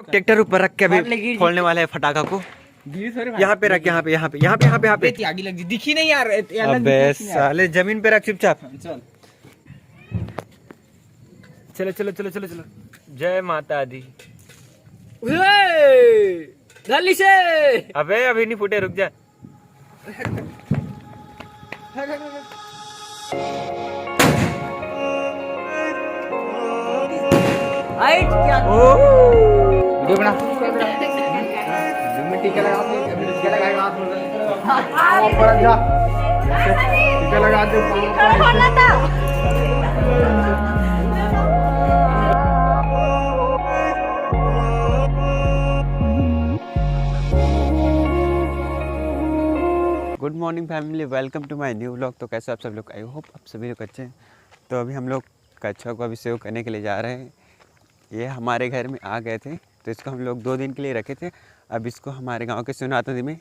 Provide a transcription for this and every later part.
Tractor ऊपर रख के अभी खोलने वाले हैं फटाखा को। यहाँ पे रख, यहाँ पे यहाँ पे यहाँ पे यहाँ पे यहाँ पे आगे लग दिखी नहीं यार। अबे साले जमीन पे रख चुपचाप। चलो चलो चलो चलो चलो। जय माता दी। जल्दी से। अबे अभी नहीं फूटे, रुक जा। वीडियो बना। टीका लगा दे, टीका लगाएगा हाथ में। ऊपर जा। टीका लगा दे। Good morning family, welcome to my new vlog. तो कैसे आप सब लोग, आई होप आप सभी लोग अच्छे हैं। तो अभी हम लोग कच्छा को अभी सेव करने के लिए जा रहे हैं। ये हमारे घर में आ गए थे तो इसको हम लोग 2 दिन के लिए रखे थे। अब इसको हमारे गांव के शिवनाथ नदी में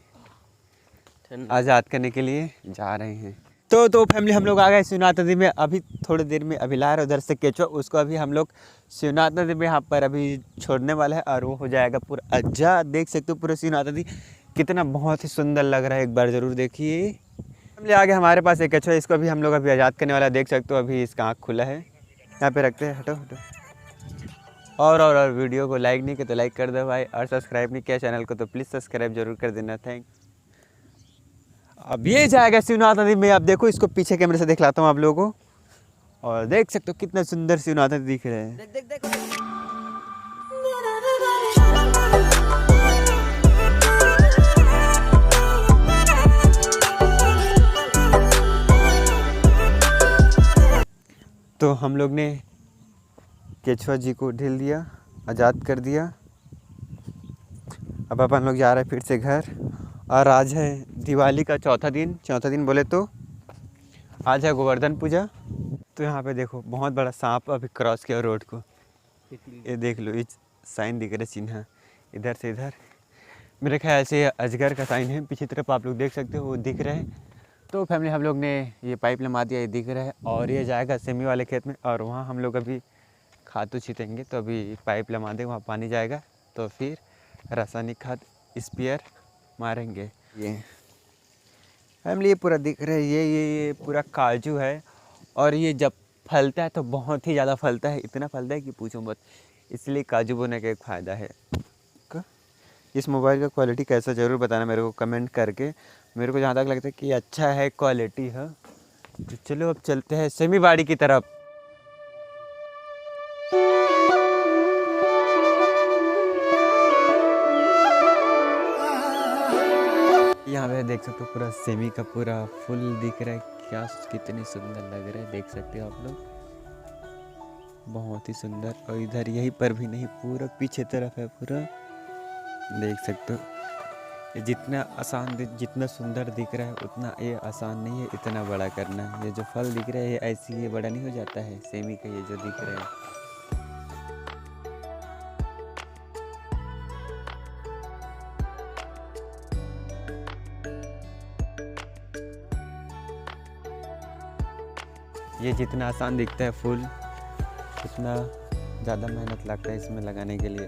आज़ाद करने के लिए जा रहे हैं। तो फैमिली हम लोग आ गए शिवनाथ नदी में। अभी थोड़ी देर में अभी ला रहे उधर से केचो, उसको अभी हम लोग शिवनाथ नदी में यहाँ पर अभी छोड़ने वाला है और वो हो जाएगा पूरा अज्जा। देख सकते हो पूरा शिवनाथ नदी कितना बहुत ही सुंदर लग रहा है, एक बार ज़रूर देखिए। फैमिली आगे हमारे पास एक केचो है, इसको अभी हम लोग अभी आज़ाद करने वाला है। देख सकते हो अभी इसका आँख खुला है। यहाँ पे रखते हैं, हटो हटो। और वीडियो को लाइक नहीं किया तो लाइक कर दो भाई, और सब्सक्राइब नहीं किया चैनल को तो प्लीज़ सब्सक्राइब जरूर कर देना। थैंक। अब ये जाएगा शिवनाथ नदी में। अब देखो इसको पीछे कैमरे से दिखलाता हूँ आप लोगों को, और देख सकते हो कितना सुंदर शिवनाथ नदी दिख रहे हैं। तो हम लोग ने केचुआ जी को ढील दिया, आज़ाद कर दिया। अब अपन लोग जा रहे हैं फिर से घर। और आज है दिवाली का चौथा दिन बोले तो आज है गोवर्धन पूजा। तो यहाँ पे देखो बहुत बड़ा सांप अभी क्रॉस किया रोड को। ये देख लो, ये साइन दिख रहा है, चिन्ह इधर से इधर। मेरे ख्याल से अजगर का साइन है। पीछे तरफ आप लोग देख सकते हो वो दिख रहा है। तो फैमिली हम लोग ने ये पाइप लगा दिया, ये दिख रहा है। और ये जाएगा सेमी वाले खेत में, और वहाँ हम लोग अभी खाद छीटेंगे। तो अभी पाइप लगा देंगे, वहाँ पानी जाएगा तो फिर रासायनिक खाद स्प्रेयर मारेंगे। ये फैमिली ये पूरा दिख रहा है, ये पूरा काजू है। और ये जब फलता है तो बहुत ही ज़्यादा फलता है, इतना फलता है कि पूछो मत। इसलिए काजू बोने का एक फ़ायदा है। इस मोबाइल का क्वालिटी कैसा ज़रूर बताना मेरे को कमेंट करके। मेरे को जहाँ तक लगता है कि अच्छा है, क्वालिटी है। तो चलो अब चलते हैं सेमी बाड़ी की तरफ। यहाँ पे देख सकते हो पूरा सेमी का पूरा फुल दिख रहा है। क्या कितनी सुंदर लग रहा है, देख सकते हो आप लोग, बहुत ही सुंदर। और इधर यहीं पर भी नहीं, पूरा पीछे तरफ है पूरा, देख सकते हो। ये जितना आसान जितना सुंदर दिख रहा है उतना ये आसान नहीं है इतना बड़ा करना। ये जो फल दिख रहा है ये ऐसे ये बड़ा नहीं हो जाता है सेमी का, ये जो दिख रहा है। ये जितना आसान दिखता है फूल, उतना ज़्यादा मेहनत लगता है इसमें लगाने के लिए।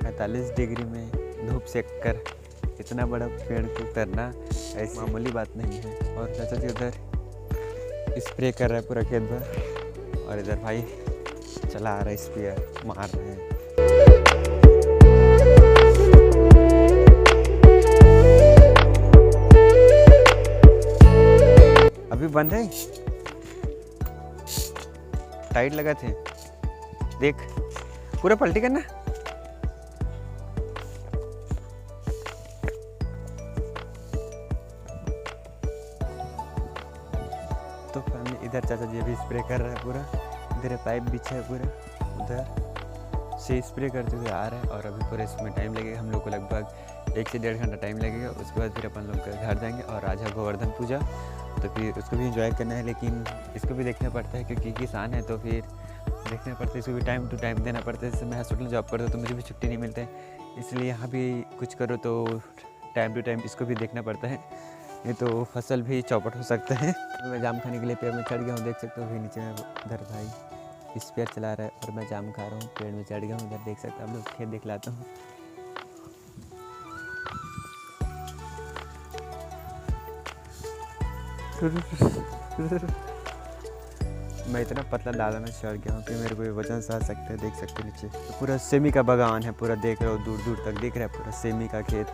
45 डिग्री में धूप सेक कर इतना बड़ा पेड़ को करना ऐसी मामूली बात नहीं है। और चाचा जी उधर स्प्रे कर रहा है पूरा खेत भर, और इधर भाई चला आ रहा है, स्प्रेयर मार रहे हैं। अभी बंद है, टाइट लगा थे, देख पूरा पलटी करना। तो फैमिली इधर चाचा जी भी स्प्रे कर रहा है पूरा, इधर पाइप बिछा है पूरा, उधर से स्प्रे करते हुए आ रहा है। और अभी पूरा इसमें टाइम लगेगा, हम लोग को लगभग 1 से 1.5 घंटा टाइम लगेगा। उसके बाद फिर अपन लोग घर जाएंगे। और आज है गोवर्धन पूजा, तो फिर उसको भी एंजॉय करना है। लेकिन इसको भी देखना पड़ता है क्योंकि किसान है, तो फिर देखना पड़ता है, इसको भी टाइम टू टाइम देना पड़ता है। जैसे मैं हॉस्पिटल जॉब करता हूँ तो मुझे भी छुट्टी नहीं मिलता है, इसलिए यहाँ भी कुछ करो तो टाइम टू टाइम इसको भी देखना पड़ता है, नहीं तो फसल भी चौपट हो सकता है। मैं जाम खाने के लिए पेड़ में चढ़ गया हूँ, देख सकते हो। अभी नीचे में उधर भाई स्पेयर चला रहा है और मैं जाम खा रहा हूँ, पेड़ में चढ़ गया हूँ। इधर देख सकते हैं हम लोग, खेत दिखलाता हूँ। मैं इतना पतला डाला में चढ़ गया हूँ कि मेरे को ये वजन सह सकते हैं। देख सकते हैं नीचे तो पूरा सेमी का बागान है, पूरा देख रहे हो, दूर दूर तक दिख रहा है पूरा सेमी का खेत।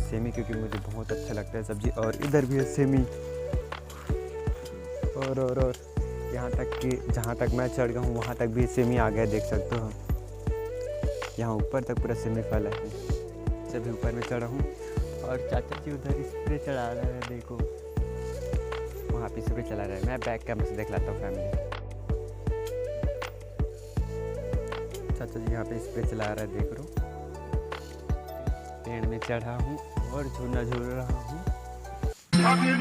सेमी क्योंकि मुझे बहुत अच्छा लगता है सब्जी। और इधर भी है सेमी। और यहाँ तक कि जहाँ तक मैं चढ़ गया हूँ वहाँ तक भी सेमी आ गया, देख सकते हो। यहाँ ऊपर तक पूरा सेमी फल है। सभी ऊपर में चढ़ा हूँ और चाचा जी उधर स्प्रे चढ़ा रहे हैं, देखो वहाँ पे स्प्रे चला रहा है। मैं बैक कैमरे से देख लाता हूँ फैमिली। चाचा जी यहाँ पे स्प्रे चला रहा है, देख लो। पेड़ में चढ़ा हूँ और झूला झूल रहा हूँ। अभी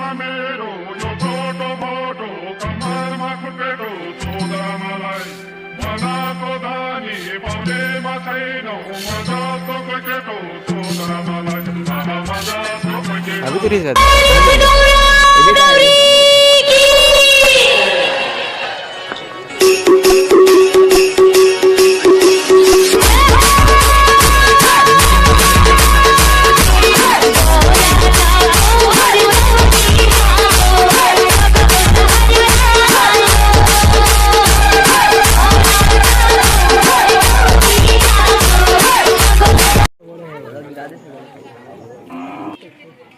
तो नहीं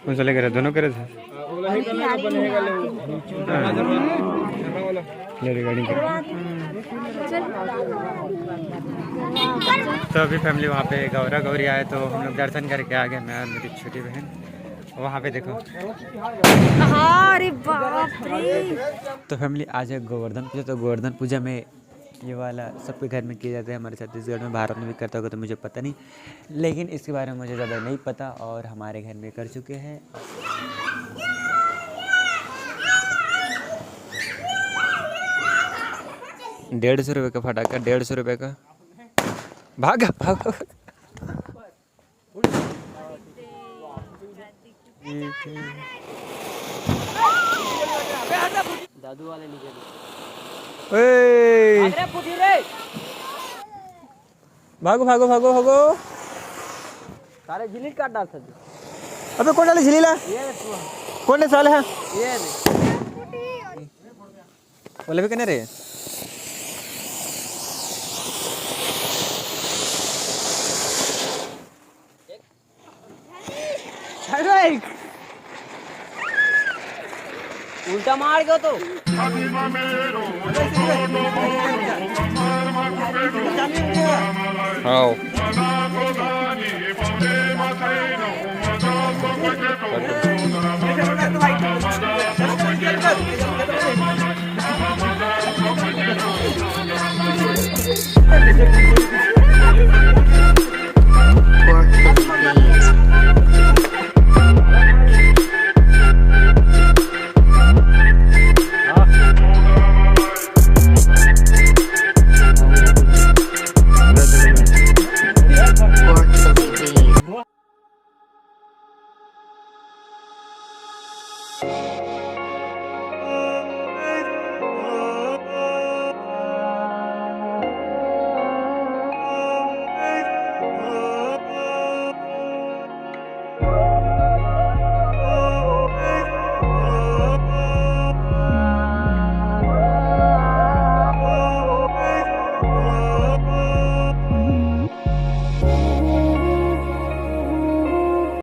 कौन सा लेकर दोनों करे थे रिगार्डिंग। तो अभी फैमिली वहाँ पे गौरा गौरी आए तो हम लोग दर्शन करके आ गए, मैं और मेरी छोटी बहन। वहाँ पे देखो। अरे बाप रे। तो फैमिली आज है गोवर्धन पूजा। तो गोवर्धन पूजा में ये वाला सबके घर में किया जाता है। हमारे छत्तीसगढ़ में, भारत में भी करता होगा तो मुझे पता नहीं, लेकिन इसके बारे में मुझे ज़्यादा नहीं पता। और हमारे घर में कर चुके हैं। ₹150 का फटाका, ₹150 का। भागा भागा। दादू वाले नीचे भागो भागो भागो भागो। सारे झिली काट डाल सकते। अबे कौन डाले झिलीला? कौन ने साले? हाँ ये बोले भी कहने रे। उल्टा मार गयो तो हाँ